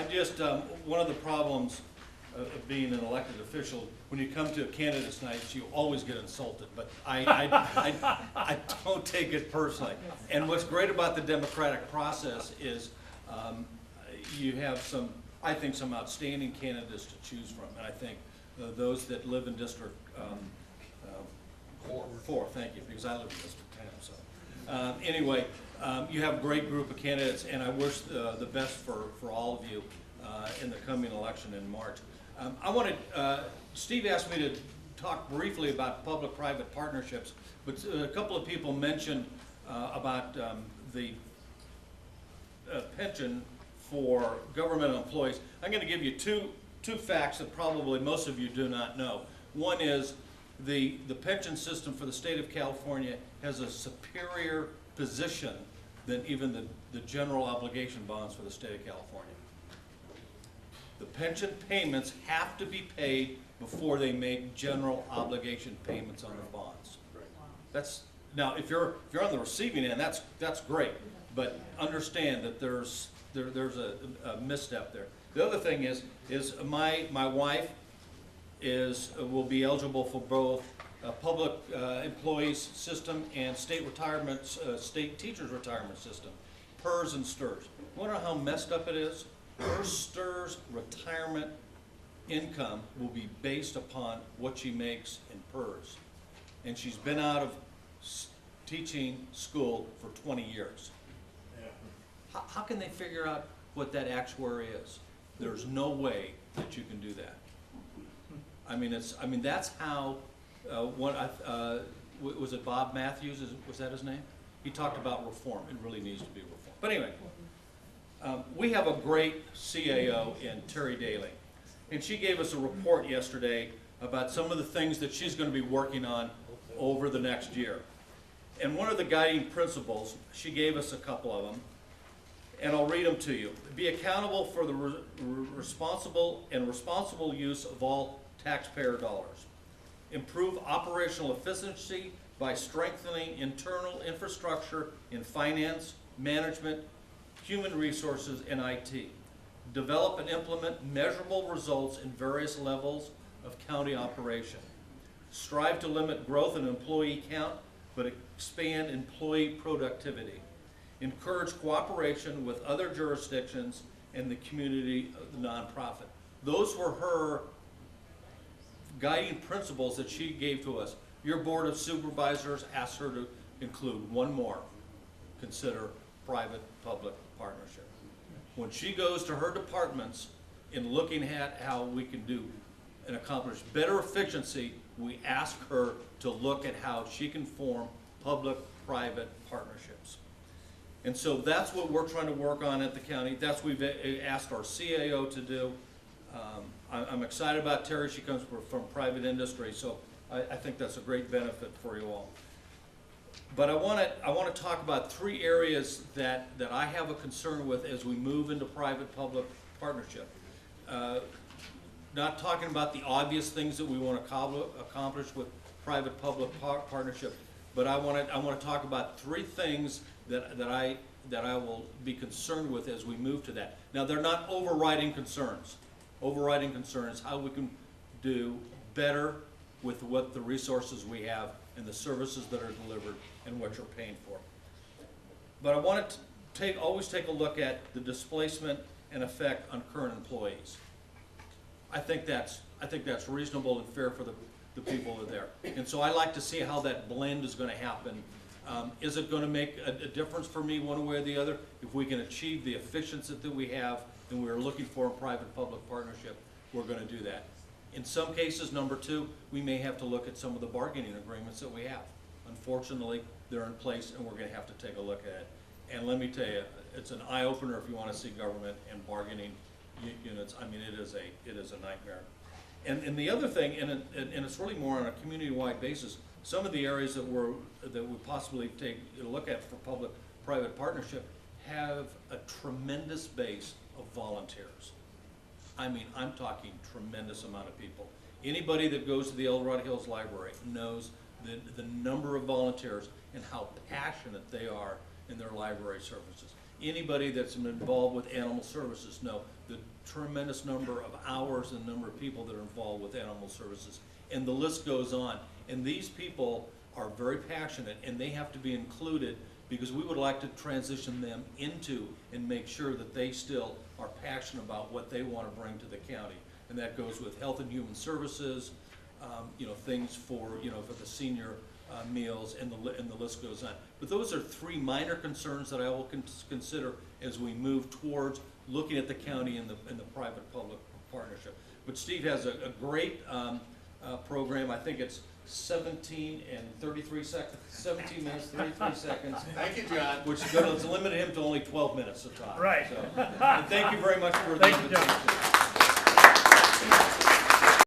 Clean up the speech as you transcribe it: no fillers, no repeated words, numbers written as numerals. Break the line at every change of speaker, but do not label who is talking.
I just, one of the problems of being an elected official, when you come to a candidates night, you always get insulted, but I don't take it personally. And what's great about the democratic process is you have some, I think, some outstanding candidates to choose from. And I think those that live in District 4, thank you, because I live in District 10. So anyway, you have a great group of candidates, and I wish the best for all of you in the coming election in March. I wanted, Steve asked me to talk briefly about public-private partnerships, but a couple of people mentioned about the pension for government employees. I'm going to give you two facts that probably most of you do not know. One is the pension system for the state of California has a superior position than even the general obligation bonds for the state of California. The pension payments have to be paid before they make general obligation payments on the bonds. That's, now if you're on the receiving end, that's great, but understand that there's a misstep there. The other thing is my wife will be eligible for both public employees system and state retirement, state teachers retirement system, PERS and STRS. You want to know how messed up it is? Her STRS retirement income will be based upon what she makes in PERS. And she's been out of teaching school for 20 years. Yeah. How can they figure out what that actuary is? There's no way that you can do that. I mean, that's how, was it Bob Matthews, was that his name? He talked about reform. It really needs to be reform. But anyway, we have a great CAO in Terry Daly, and she gave us a report yesterday about some of the things that she's going to be working on over the next year. And one of the guiding principles, she gave us a couple of them, and I'll read them to you. Be accountable for the responsible use of all taxpayer dollars. Improve operational efficiency by strengthening internal infrastructure in finance, management, human resources, and IT. Develop and implement measurable results in various levels of county operation. Strive to limit growth in employee count, but expand employee productivity. Encourage cooperation with other jurisdictions and the community nonprofit. Those were her guiding principles that she gave to us. Your Board of Supervisors asked her to include one more. Consider private-public partnership. When she goes to her departments in looking at how we can do and accomplish better efficiency, we ask her to look at how she can form public-private partnerships. And so that's what we're trying to work on at the county. That's what we've asked our CAO to do. I'm excited about Terry. She comes from private industry, so I think that's a great benefit for you all. But I want to talk about three areas that I have a concern with as we move into private-public partnership. Not talking about the obvious things that we want to accomplish with private-public partnership, but I want to talk about three things that I will be concerned with as we move to that. Now, they're not overriding concerns. Overriding concern is how we can do better with what the resources we have and the services that are delivered and what you're paying for. But I want to always take a look at the displacement and effect on current employees. I think that's reasonable and fair for the people that are there. And so I like to see how that blend is going to happen. Is it going to make a difference for me one way or the other? If we can achieve the efficiency that we have and we're looking for a private-public partnership, we're going to do that. In some cases, number two, we may have to look at some of the bargaining agreements that we have. Unfortunately, they're in place and we're going to have to take a look at it. And let me tell you, it's an eye-opener if you want to see government and bargaining units. I mean, it is a nightmare. And the other thing, and it's really more on a community-wide basis, some of the areas that we possibly take a look at for public-private partnership have a tremendous base of volunteers. I mean, I'm talking tremendous amount of people. Anybody that goes to the El Dorado Hills Library knows the number of volunteers and how passionate they are in their library services. anybody that's involved with animal services know the tremendous number of hours and number of people that are involved with animal services. And the list goes on. And these people are very passionate, and they have to be included because we would like to transition them into and make sure that they still are passionate about what they want to bring to the county. And that goes with health and human services, you know, things for, you know, for the senior meals, and the list goes on. But those are three minor concerns that I will consider as we move towards looking at the county in the private-public partnership. But Steve has a great program. I think it's 17 and 33 seconds, 17 minutes, 33 seconds.
Thank you, John.
Which is going to limit him to only 12 minutes of time.
Right.
So, and thank you very much for the invitation.